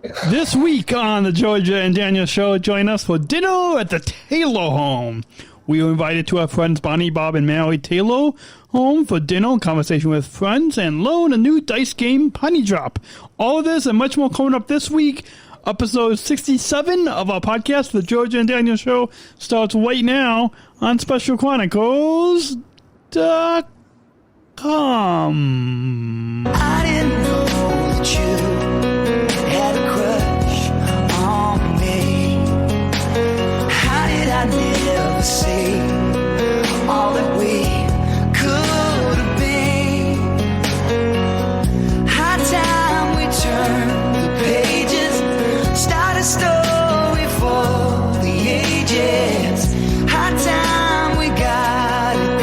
This week on the Georgia and Daniel Show, join us for dinner at the Taylor Home. We were invited to our friends Bonnie, Bob, and Mallory Taylor Home for dinner, conversation with friends, and learn a new dice game, Honey Drop. All of this and much more coming up this week. Episode 67 of our podcast, the Georgia and Daniel Show, starts right now on SpecialChronicles.com. I didn't know that you had a crush on me. How did I never see all that we could have been? High time we turned the pages, start a story for the ages. High time we got it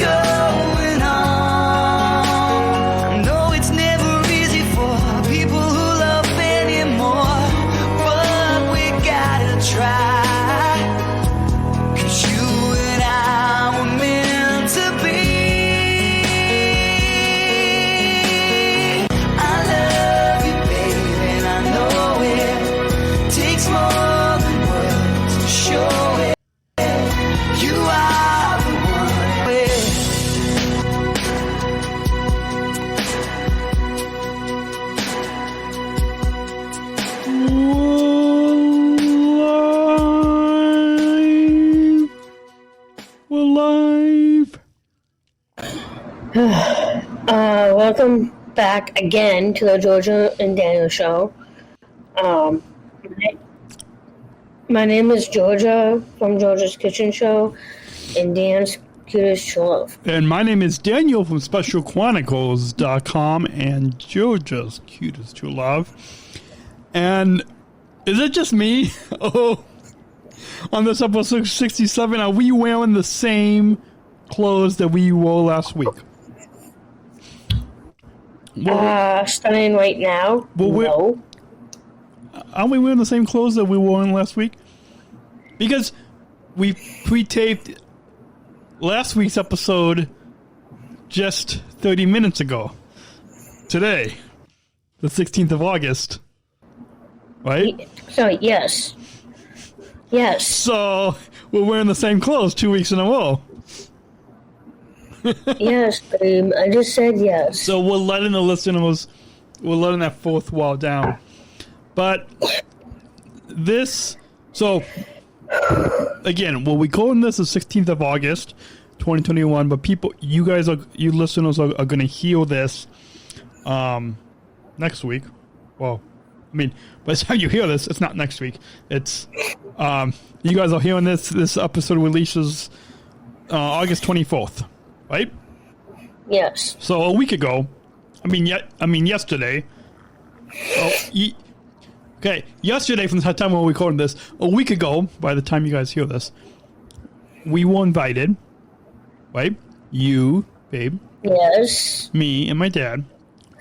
going on. I know it's never easy for people who love anymore, but we gotta try, 'cause you and I were meant to be. I love you, baby, and I know it takes more than words to show it. You are the one with We're live. Welcome back again to the Georgia and Daniel Show. My name is Georgia from Georgia's Kitchen Show and Dan's Cutest to Love. And my name is Daniel from SpecialChronicles.com and Georgia's Cutest to Love. And is it just me? Oh, on this episode 67, are we wearing the same clothes that we wore last week? Starting right now, no. Aren't we wearing the same clothes that we wore last week? Because we pre-taped last week's episode just 30 minutes ago. Today, the 16th of August. Right? So, yes. Yes. So, we're wearing the same clothes 2 weeks in a row. Yes, babe. I just said yes. So, we're letting the listeners, we're letting that fourth wall down. But this, so, again, we're recording this the 16th of August, 2021, but you listeners are going to hear this next week. Well, I mean, by the time you hear this, it's not next week. It's, you guys are hearing this episode releases August 24th, right? Yes. So a week ago, yesterday. Okay, yesterday from the time we were recording this, a week ago, by the time you guys hear this, we were invited, right? You, babe. Yes. Me and my dad,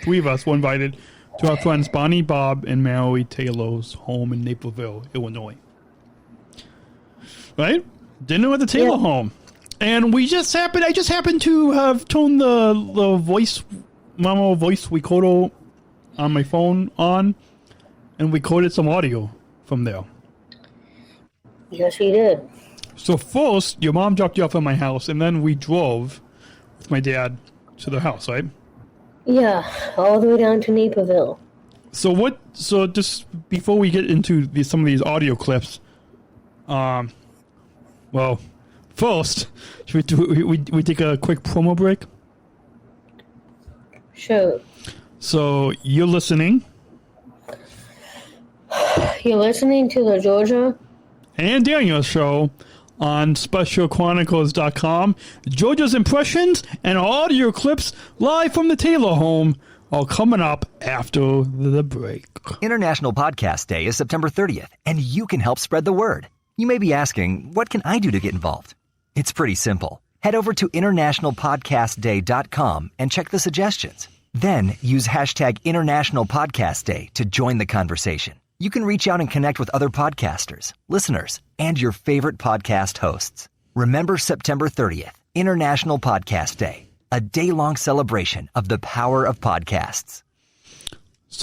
three of us were invited to our friends Bonnie, Bob, and Mallory Taylor's home in Naperville, Illinois. Right? Dinner at the Taylor home. And I just happened to have turned the voice recorder on my phone on and recorded some audio from there. Yes, we did. So first, your mom dropped you off at my house, and then we drove with my dad to the house, right? Yeah, all the way down to Naperville. So just before we get into some of these audio clips, well, first, should we take a quick promo break? Sure. So you're listening. You're listening to the Georgia and Daniel Show on SpecialChronicles.com. Georgia's impressions and audio clips live from the Taylor home all coming up after the break. International Podcast Day is September 30th, and you can help spread the word. You may be asking, what can I do to get involved? It's pretty simple. Head over to internationalpodcastday.com and check the suggestions. Then use hashtag International Podcast Day to join the conversation. You can reach out and connect with other podcasters, listeners, and your favorite podcast hosts. Remember September 30th, International Podcast Day, a day-long celebration of the power of podcasts.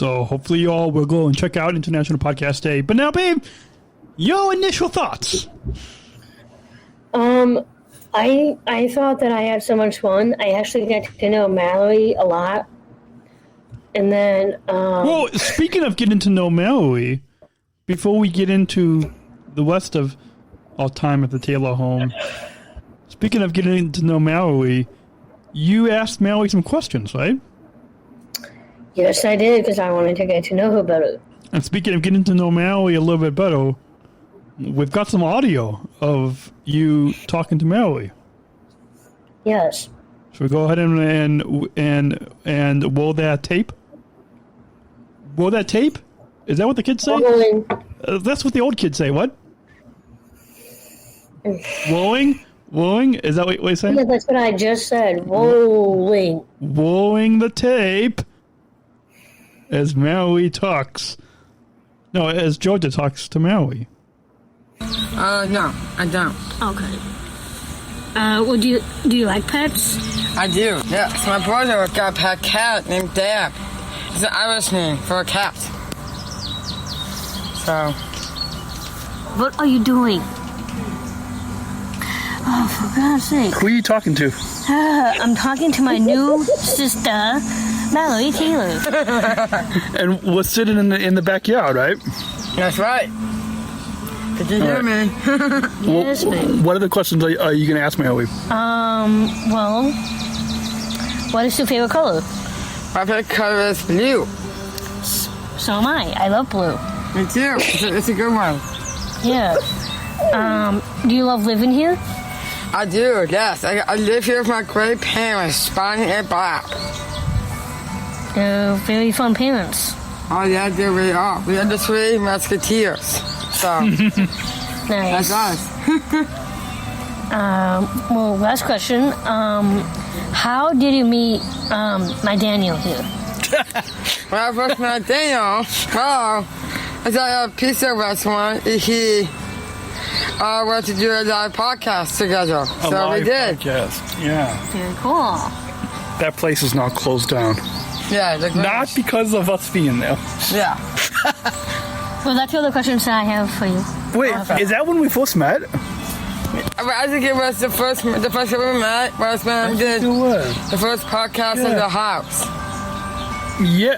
So hopefully you all will go and check out International Podcast Day. But now, babe, your initial thoughts. I thought that I had so much fun. I actually got to know Mallory a lot. And then, well, speaking of getting to know Mallory, before we get into the rest of our time at the Taylor home, speaking of getting to know Mallory, you asked Mallory some questions, right? Yes, I did, because I wanted to get to know her better. And speaking of getting to know Mallory a little bit better, we've got some audio of you talking to Mallory. Yes. Should we go ahead and roll that tape? Roll that tape? Is that what the kids say? Rolling. That's what the old kids say. What? Rolling? Rolling? Is that what you're saying? Yeah, that's what I just said. Rolling. Rolling the tape as Mallory talks. No, as Georgia talks to Mallory. No, I don't. Okay. Well, do you like pets? I do, yes. My brother got a pet cat named Dab. It's an Irish name for a cat. So. What are you doing? Oh, for God's sake. Who are you talking to? I'm talking to my new sister, Mallory Taylor. And we're sitting in the backyard, right? That's right. Did you hear me? Yes, babe. What other questions are you going to ask Mallory? Well, what is your favorite color? My favorite color is blue. So am I. I love blue. Me too. It's a good one. Yeah. Do you love living here? I do, yes. I live here with my great parents, Bonnie and Bob. They're very fun parents. Oh, yeah, they really are. We are the three Musketeers. So, Nice. that's us. Well, last question. How did you meet my Daniel here? When I first met Daniel, I was at a pizza restaurant. He went to do a live podcast together. So we did. Podcast. Yeah. Very cool. That place is now closed down. Yeah. Not because of us being there. Yeah. Well, that's the other questions that I have for you. Wait, is that when we first met? I think it was the first time we met was when I did the first podcast in the house. Yeah.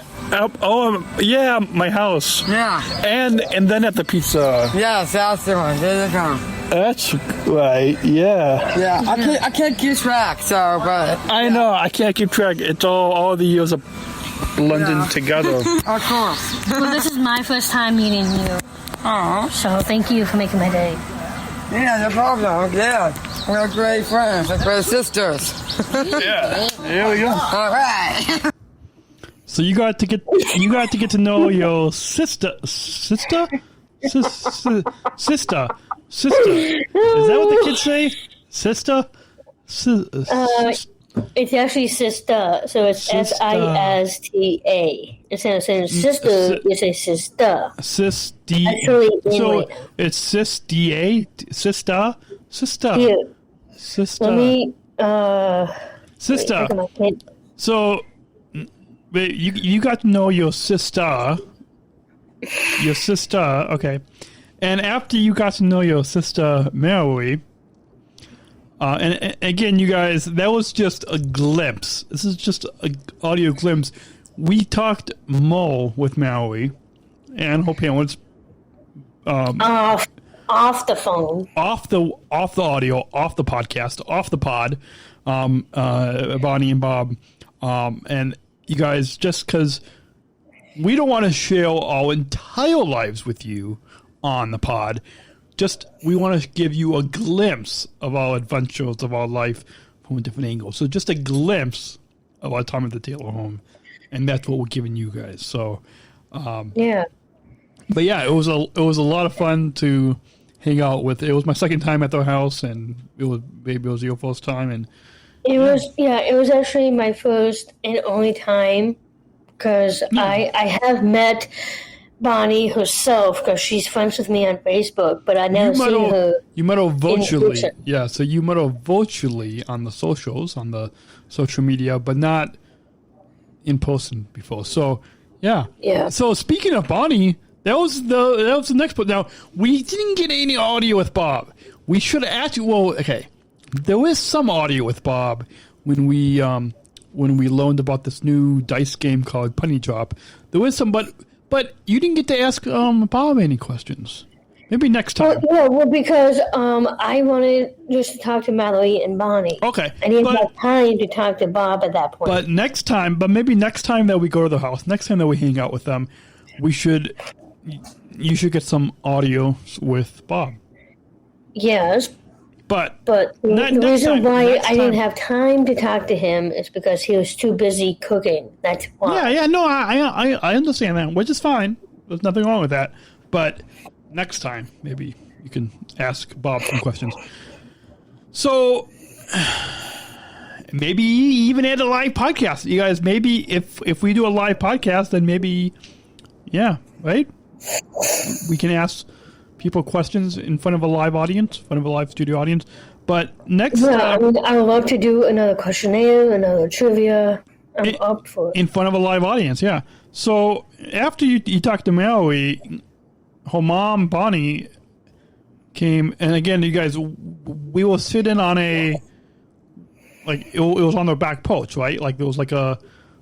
Yeah, my house. Yeah. And then at the pizza. Yes, that's the one. There you go. That's right. Yeah. Yeah. I can't keep track. So, but I know. I can't keep track. It's all the years of blending together. of course. Well, this is my first time meeting you. Oh. So thank you for making my day. Yeah, no problem. Yeah. We're great friends. We're great sisters. Yeah. There we go. All right. So you got to get to know your sister. Sister. Is that what the kids say? Sister. It's actually sister, so it's Sista. Instead of saying sister, you say sister. Sis-D. Actually, So it's sis-D-A? Sister? Here, Sister. let me. Sister. Wait, So you got to know your sister. Your sister, okay. And after you got to know your sister, Mallory, and again, you guys, that was just a glimpse. This is just an audio glimpse. We talked more with Mallory and her parents. off the phone. Off the audio, off the podcast, off the pod, Bonnie and Bob, and you guys, just because we don't want to share our entire lives with you on the pod, we want to give you a glimpse of our adventures of our life from a different angle. So just a glimpse of our time at the Taylor home, and that's what we're giving you guys. So, Yeah. but yeah, it was a lot of fun to hang out with. It was my second time at their house, and it was your first time, and It was actually my first and only time because I have met Bonnie herself because she's friends with me on Facebook, but I never seen her. You met her virtually, person. yeah. So you met her virtually on the socials, on the social media, but not in person before. So Yeah. Yeah. So speaking of Bonnie, that was the next part. Now, we didn't get any audio with Bob. We should have asked you. Well, okay, there was some audio with Bob when we learned about this new dice game called Penny Drop. There was some, but you didn't get to ask Bob any questions. Maybe next time. Because I wanted just to talk to Mallory and Bonnie. Okay. I didn't have time to talk to Bob at that point. But maybe next time that we go to the house, next time that we hang out with them, you should get some audio with Bob. Yes. But the reason why I didn't have time to talk to him is because he was too busy cooking. That's why. Yeah, no, I understand that, which is fine. There's nothing wrong with that. But next time, maybe you can ask Bob some questions. So maybe even add a live podcast. You guys, maybe if we do a live podcast, then maybe, yeah, right? We can ask people questions in front of a live audience, in front of a live studio audience. But next I would love to do another questionnaire, another trivia. I'm up for it. In front of a live audience, yeah. So after you talked to Mallory, her mom, Bonnie, came, and again, you guys, we were sitting on it was on their back porch, right? Like there was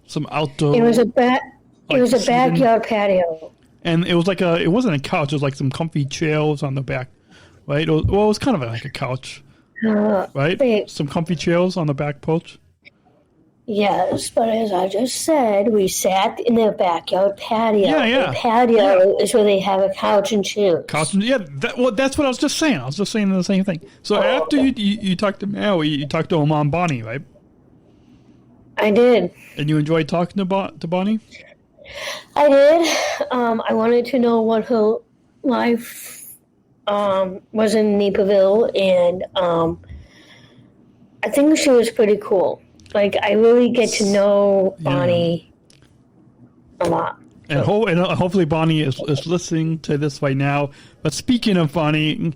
some outdoor. It was a backyard patio. And it was it wasn't a couch, it was like some comfy chairs on the back, right? It was kind of like a couch, right? Some comfy chairs on the back porch. Yes, but as I just said, we sat in the backyard patio. Yeah. The patio is where they have a couch and chairs. That's what I was just saying. I was just saying the same thing. So after you talked to Mallory, you talked to her mom, Bonnie, right? I did. And you enjoyed talking to Bonnie? I did. I wanted to know what her life was in Naperville, and I think she was pretty cool. I really get to know Bonnie a lot. And hopefully Bonnie is listening to this right now. But speaking of Bonnie,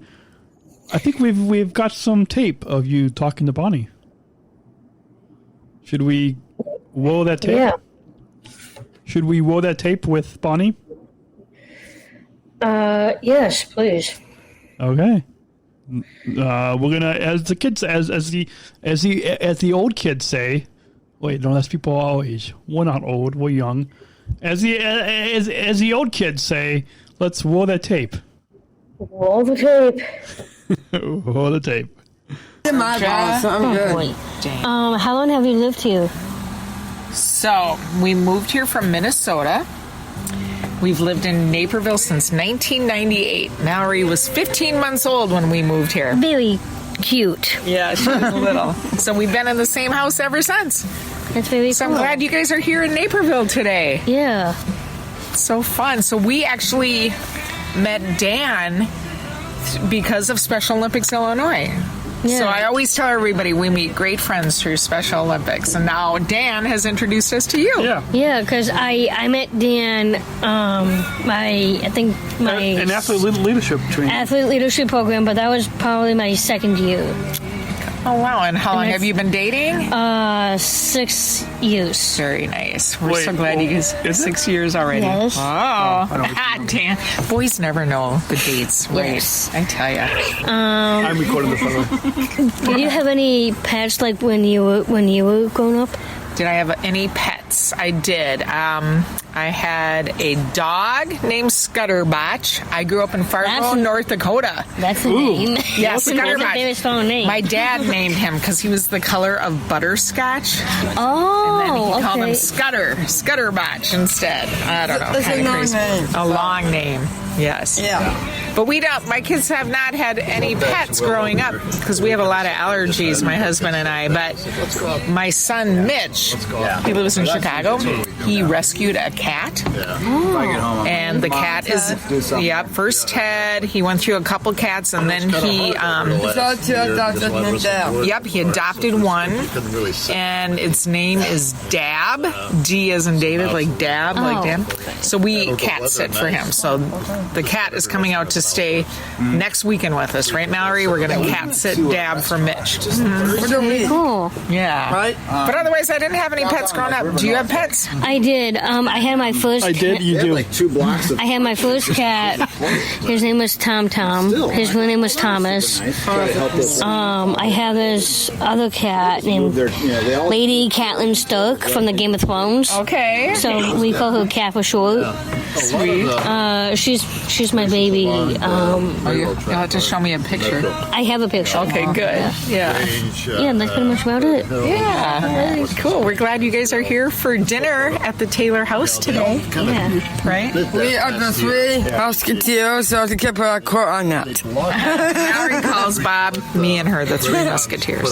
I think we've got some tape of you talking to Bonnie. Should we roll that tape? Yeah. Should we roll that tape with Bonnie? Yes, please. Okay. We're gonna, as the kids, as the old kids say. Wait, no, that's people our age. We're not old. We're young. As the old kids say, let's roll that tape. Roll the tape. Roll the tape. My boss, I'm good. How long have you lived here? So we moved here from Minnesota. We've lived in Naperville since 1998. Mallory was 15 months old when we moved here. Very cute. Yeah, she was little. So we've been in the same house ever since. That's very So cool. I'm glad you guys are here in Naperville today. Yeah. So fun. So we actually met Dan because of Special Olympics Illinois. Yeah. So I always tell everybody we meet great friends through Special Olympics. And now Dan has introduced us to you. Yeah. Yeah, because I met Dan, An athlete leadership training. athlete leadership program, but that was probably my second year. Oh, wow. And how long And have you been dating? 6 years. Very nice. We're Wait, so glad you guys... is it? 6 years already. Yes. Oh. Dan. Boys never know the dates, right? Yes. I tell you. I'm recording this, by the way. Did you have any pets when you were growing up? Did I have any pets? I did. I had a dog named Scutterbotch. I grew up in Fargo, North Dakota. That's the name. Yeah, That's a very Scutterbotch. strong name. My dad named him because he was the color of butterscotch. Oh, And then he called him okay. Scutterbotch instead. I don't know. It's a Kinda long crazy. name. A long name. Yes. Yeah. But my kids have not had any pets growing up because we have a lot of allergies, my husband and I. But my son, Mitch, he lives in Chicago. He rescued a cat. And the cat is, first Ted. He went through a couple cats and then he, he adopted one. And its name is Dab. D as in David, like Dab, like Dab. So we cat sit for him. So the cat is coming out to stay next weekend with us, right, Mallory? We're going to cat sit dab for Mitch. Very cool. Yeah. Right? But otherwise, I didn't have any pets growing up. Do you have pets? I did. I had my first. I did. You do. Like 2 blocks of I had my first cat. His name was Tom. His real name was Thomas. I have this other cat named Lady Catelyn Stark from the Game of Thrones. Okay. So we call her Cat for short. Sweet. She's my baby. You'll have to show me a picture. I have a picture. Okay, good. Yeah. Yeah, that's pretty much about it. Yeah. Cool. We're glad you guys are here for dinner at the Taylor house today. Yeah. Right? We are the 3 Musketeers, so to keep a quote on that. Mallory calls Bob, me and her, the 3 Musketeers.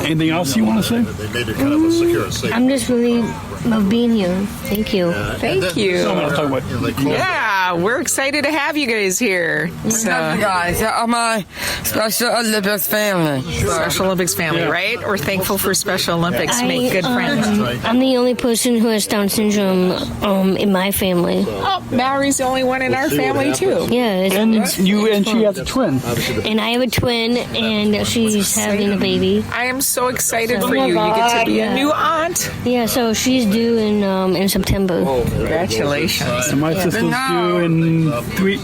Anything else you want to say? They made it kind of a secure safe. I'm just really love being here. Thank you. Thank you. I'm going to talk about. Yeah, we're excited to have you guys here. So, guys, are my Special Olympics family. Special Olympics family, right? We're thankful for Special Olympics. Make good friends. I'm the only person who has Down syndrome in my family. Oh, Mallory's the only one in our family, too. Yeah. And she has a twin. And I have a twin, and she's having a baby. I am so excited for you. You get to be a new aunt. Yeah, so she's due in September. Congratulations. And my sister's due in 3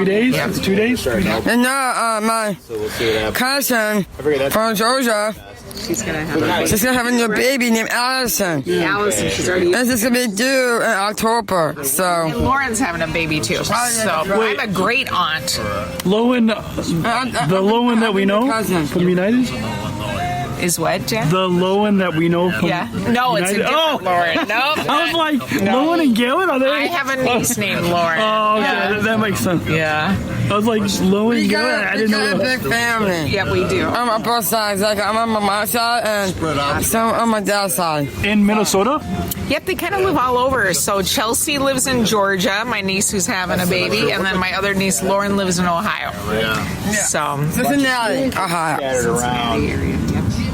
days? 2 days? And now, my cousin from Georgia, She's going to have a new baby named Allison. Allison, she's already... This is going to be due in October, so... Lauren's having a baby, too. So I'm a great aunt. Lowen, the Lowen that we know from United? Is what, Jen? The Lowen that we know from No, it's a United? different Lauren. Nope. I was like, Lowen and Galen, are they? I have a niece named Lauren. Oh, okay, that makes sense. Yeah. I was like, Lowen and Galen, I didn't know a that. big family. Yeah, we do. I'm on both sides. Like, I'm on my mom's side and some on my dad's side. In Minnesota? Yep, they kind of live all over. So Chelsea lives in Georgia, my niece who's having a baby, and then my other niece, Lauren, lives in Ohio. Yeah. So Cincinnati, Ohio.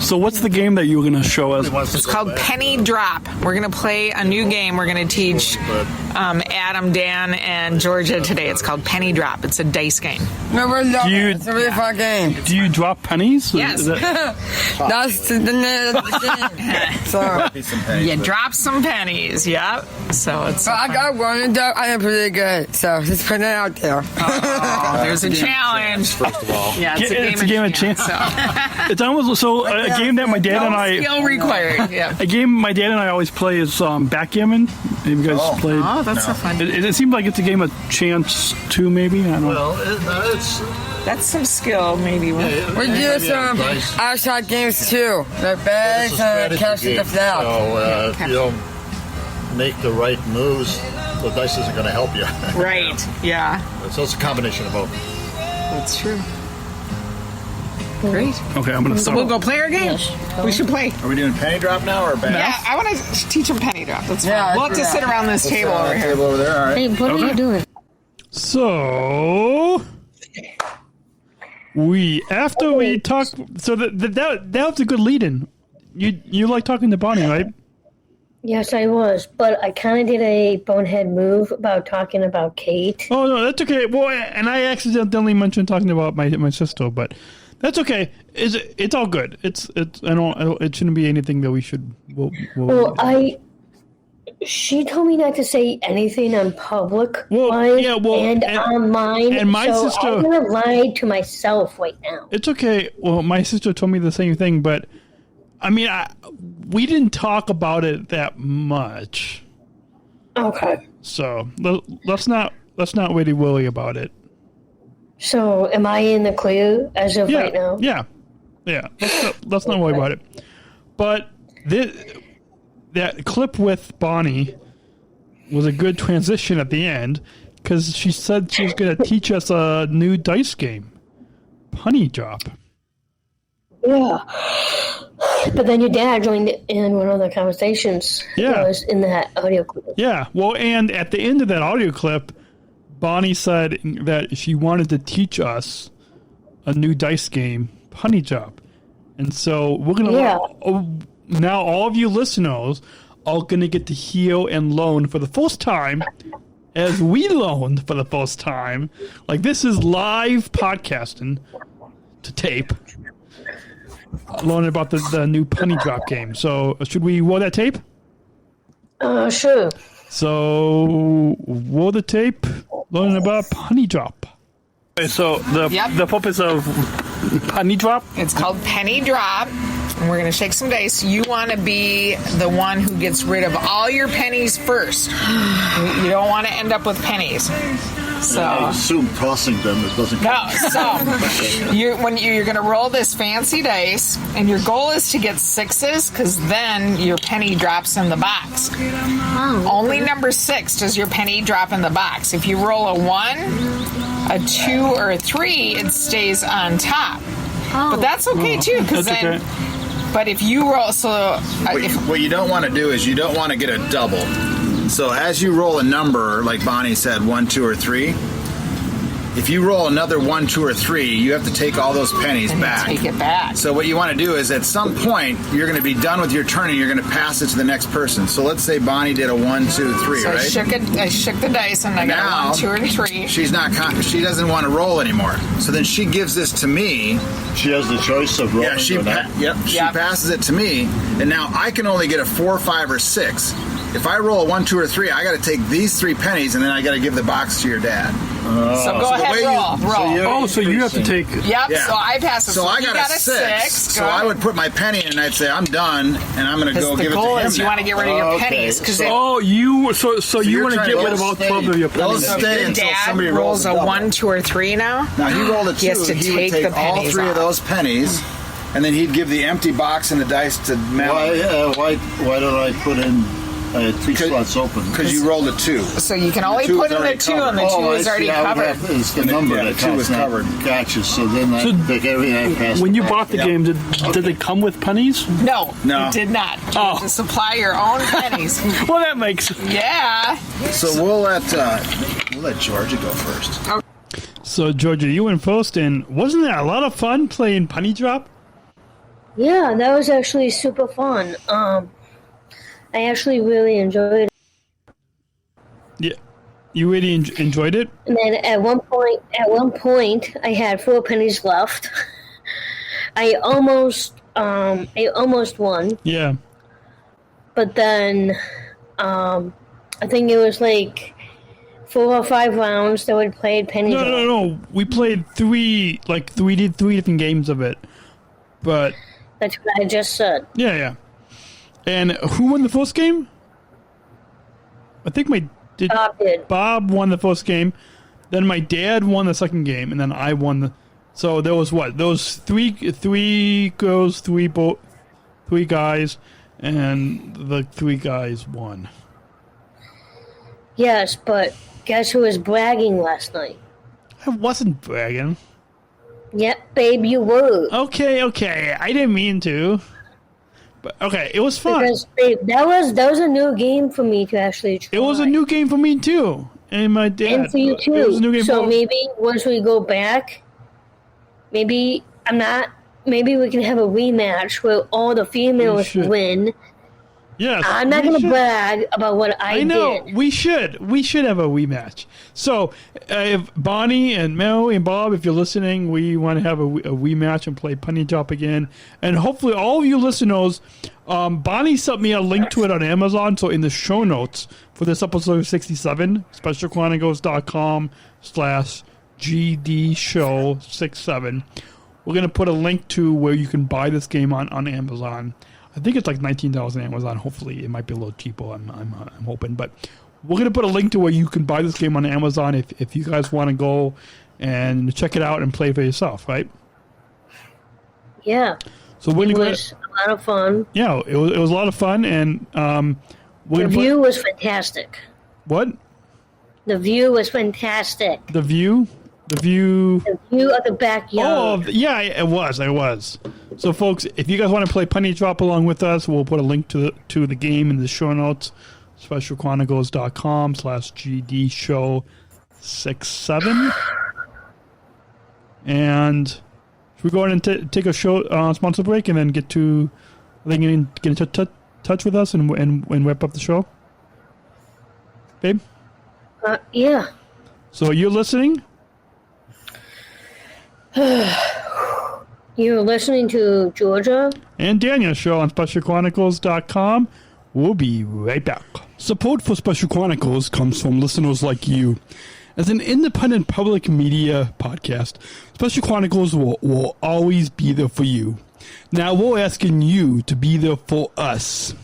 So what's the game that you were going to show us? It's called Penny Drop. We're going to play a new game. We're going to teach Adam, Dan, and Georgia today. It's called Penny Drop. It's a dice game. No, we're not. It's a really fun game. Do you drop pennies? Yes. That's the name of the game. So, you drop some pennies. Yep. So it's. I got one, and I am pretty good. So just put it out there. Oh, there's a challenge. First of all, yeah, it's a game of chance. So. It's almost a game that my dad and I. Skill required. Yeah. A game my dad and I always play is backgammon. Have you guys played? Oh, that's so fun. It seems like it's a game of chance too, maybe. I don't know. Well, it's That's some skill, maybe. We do some outside games too. The bags and catching the flag. So if you don't make the right moves, the dice isn't going to help you. Right. Yeah. So it's a combination of both. That's true. Great. Okay, I'm going to So stop. we'll go play our game. We should play. Are we doing penny drop now or back? Yeah, I want to teach them penny drop. That's fine. Yeah, We'll have to sit around this table over here. Table over there. All right. Hey, what are you doing? So after we talk, so that was a good lead-in. You like talking to Bonnie, right? Yes, I was, but I kind of did a bonehead move about talking about Kate. Oh no, that's okay. Well, and I accidentally mentioned talking about my sister, but that's okay. It's all good. It shouldn't be anything that we should. Well, she told me not to say anything on public and online. And my so sister, I'm gonna lie to myself right now. It's okay. Well, my sister told me the same thing, but I mean, we didn't talk about it that much. Okay. So let's not really worry about it. So am I in the clear as of right now? Yeah. Let's not worry about it. But that clip with Bonnie was a good transition at the end because she said she was going to teach us a new dice game, Penny Drop. Yeah. But then your dad joined in one of the conversations. Yeah. Was in that audio clip. Yeah. Well, and at the end of that audio clip, Bonnie said that she wanted to teach us a new dice game, Penny Drop. And so we're going to now all of you listeners are going to get to hear and learn for the first time as we learned for the first time. Like, this is live podcasting to tape. Learning about the new Punny Drop game. So, should we roll that tape? Sure. So, roll the tape. Learning about Punny Drop. Okay, so, the purpose of Punny Drop? It's called Penny Drop, and we're going to shake some dice. You want to be the one who gets rid of all your pennies first. You don't want to end up with pennies. So I assume tossing them, it doesn't count. No, so you're going to roll this fancy dice, and your goal is to get 6s, because then your penny drops in the box. Only number 6 does your penny drop in the box. If you roll a 1, a 2, or a 3, it stays on top. But that's okay too, because then. Okay. But if you roll, What you don't want to do is you don't want to get a double. So as you roll a number, like Bonnie said, 1, 2, or 3. If you roll another 1, 2, or 3, you have to take all those pennies back. Take it back. So what you want to do is at some point you're going to be done with your turn and you're going to pass it to the next person. So let's say Bonnie did a 1, 2, 3, so right? I shook the dice and I got a 1, 2, or 3. She doesn't want to roll anymore. So then she gives this to me. She has the choice of rolling She or not. She passes it to me, and now I can only get a 4, 5, or 6. If I roll a 1, 2, or 3, I got to take these 3 pennies, and then I got to give the box to your dad. So go ahead, roll. So you have to take... Yep, yeah. So I pass it. So I got a 6. So I would put my penny in, and I'd say, I'm done, and I'm going to go give it to him. The goal is you want to get rid of your pennies. So you want to get rid of all 12 of your pennies. So if your dad rolls a 1, 2, or 3 now, he rolled a 2. He has to He would take take the pennies all 3 of those pennies, and then he'd give the empty box and the dice to Mallory. Why did I put in 2 slots open? Because you rolled a 2. So you can only put in the 2, and the 2 is already covered. It's the number that the 2 is covered. Gotcha. So then I take everything I passed. When you bought the game, did they come with pennies? No, it did not. You have to supply your own pennies. Well, that makes... Yeah. So we'll let Georgia go first. Okay. So, Georgia, you went first, and wasn't that a lot of fun playing Punny Drop? Yeah, that was actually super fun. I actually really enjoyed it. Yeah, you really enjoyed it? And then at one point, I had 4 pennies left. I almost won. Yeah. But then, I think it was like 4 or 5 rounds that we played pennies. No. We played 3 different games of it. But that's what I just said. Yeah. And who won the first game? I think Bob did. Bob won the first game. Then my dad won the second game, and then I won the. So there was what? Those three girls, 3 guys, and the 3 guys won. Yes, but guess who was bragging last night? I wasn't bragging. Yep, babe, you were. Okay. I didn't mean to. But okay, it was fun. Because, babe, that was a new game for me to actually try. It was a new game for me too, and my dad. And for you too. It was a new game so maybe once we go back, maybe we can have a rematch where all the females win. Yes, I'm not going to brag about what I did. I know. We should have a rematch. So, if Bonnie and Mel and Bob, if you're listening, we want to have a rematch and play Punny Drop again. And hopefully all of you listeners, Bonnie sent me a link to it on Amazon. So, in the show notes for this episode 67, specialchronicles.com/GDShow67, we're going to put a link to where you can buy this game on Amazon. I think it's like $19 on Amazon. Hopefully, it might be a little cheaper. I'm hoping, but we're gonna put a link to where you can buy this game on Amazon if you guys want to go and check it out and play for yourself, right? Yeah. So it was a lot of fun. Yeah, it was a lot of fun, and the view was fantastic. What? The view was fantastic. The view of the backyard. Oh, yeah, it was. So, folks, if you guys want to play Punny Drop along with us, we'll put a link to the game in the show notes, specialchronicles.com/GDShow67. And should we go ahead and take a sponsor break and then get in touch with us and wrap up the show? Babe? Yeah. So you're listening? You're listening to Georgia and Daniel Show on SpecialChronicles.com. We'll be right back. Support for Special Chronicles comes from listeners like you. As an independent public media podcast, Special Chronicles will always be there for you. Now we're asking you to be there for us.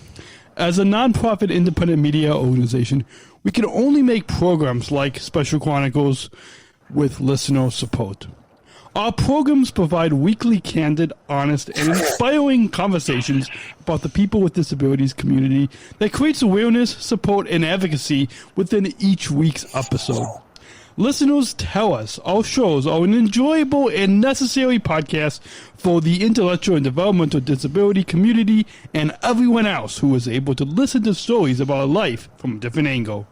As a nonprofit independent media organization, we can only make programs like Special Chronicles with listener support. Our programs provide weekly, candid, honest, and inspiring conversations about the people with disabilities community that creates awareness, support, and advocacy within each week's episode. Listeners tell us our shows are an enjoyable and necessary podcast for the intellectual and developmental disability community and everyone else who is able to listen to stories about life from a different angle.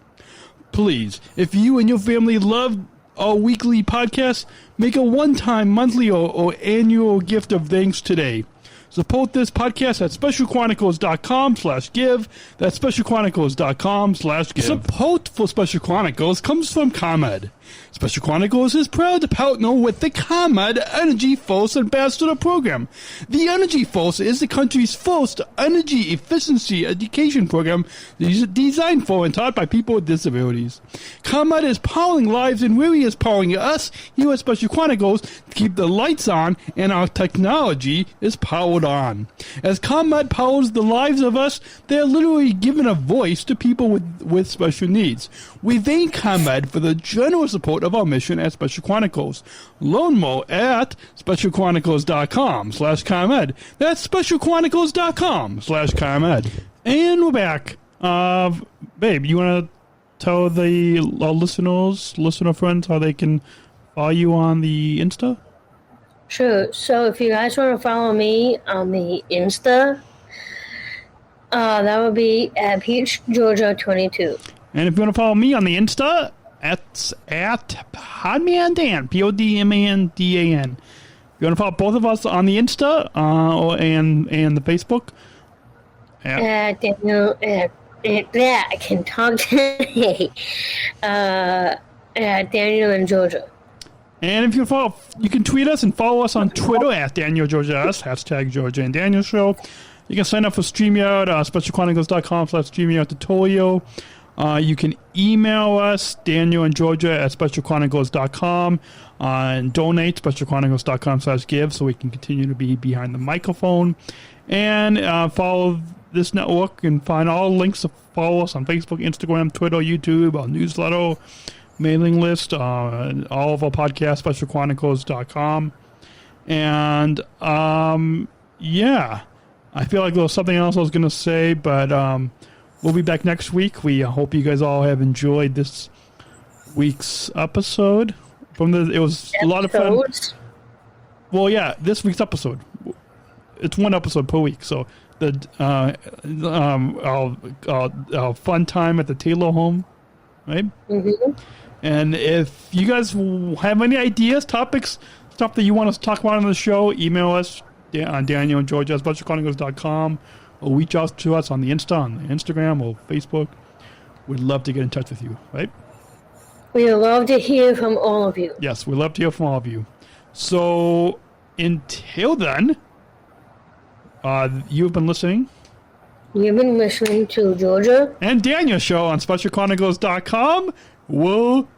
Please, if you and your family love our weekly podcast, make a one-time, monthly, or annual gift of thanks today. Support this podcast at specialchronicles.com/give. That's specialchronicles.com/give. Support for Special Chronicles comes from ComEd. Special Chronicles is proud to partner with the ComEd Energy Force Ambassador Program. The Energy Force is the country's first energy efficiency education program designed for and taught by people with disabilities. ComEd is powering lives, and really is powering us here at Special Chronicles to keep the lights on and our technology is powered on. As ComEd powers the lives of us, they are literally giving a voice to people with special needs. We thank ComEd for the generous support of our mission at Special Chronicles. Learn more at specialchronicles.com/ComEd. That's specialchronicles.com/ComEd. And we're back. Babe, you want to tell the listener friends how they can follow you on the Insta? Sure. So if you guys want to follow me on the Insta, that would be at PeachGeorgia22. And if you want to follow me on the Insta, it's at PodmanDan, PodmanDan. If you want to follow both of us on the Insta and the Facebook, Daniel, I can talk today. Daniel and Georgia. And if you follow, you can tweet us and follow us on Twitter at DanielGeorgiaS, hashtag GeorgiaandDanielShow. You can sign up for StreamYard, SpecialChronicles.com/StreamYard tutorial. You can email us, Daniel and Georgia at SpecialChronicles.com, and donate, SpecialChronicles.com/give, so we can continue to be behind the microphone. And follow this network and find all links to follow us on Facebook, Instagram, Twitter, YouTube, our newsletter, mailing list, all of our podcasts, SpecialChronicles.com. And, yeah, I feel like there was something else I was going to say, but we'll be back next week. We hope you guys all have enjoyed this week's episode. It was a lot of fun. Well, yeah, this week's episode. It's one episode per week, so our fun time at the Taylor Home, right? Mm-hmm. And if you guys have any ideas, topics, stuff that you want us to talk about on the show, email us on Daniel and Georgia at SpecialChronicles.com, or reach out to us on the Instagram or Facebook. We'd love to get in touch with you, right? We'd love to hear from all of you. Yes, we'd love to hear from all of you. So until then, you've been listening. You've been listening to Georgia and Daniel Show on SpecialChronicles.com. We'll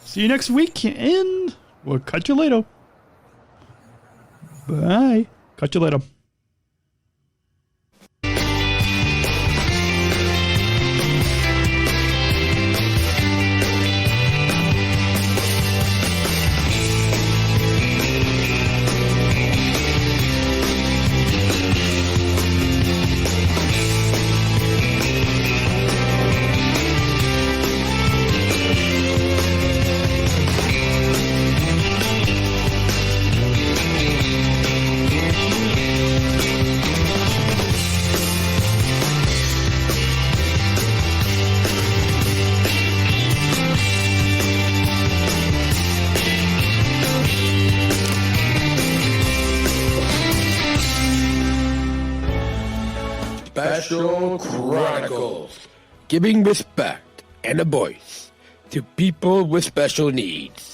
see you next week, and we'll catch you later. Bye. Catch you later. Special Chronicles, giving respect and a voice to people with special needs.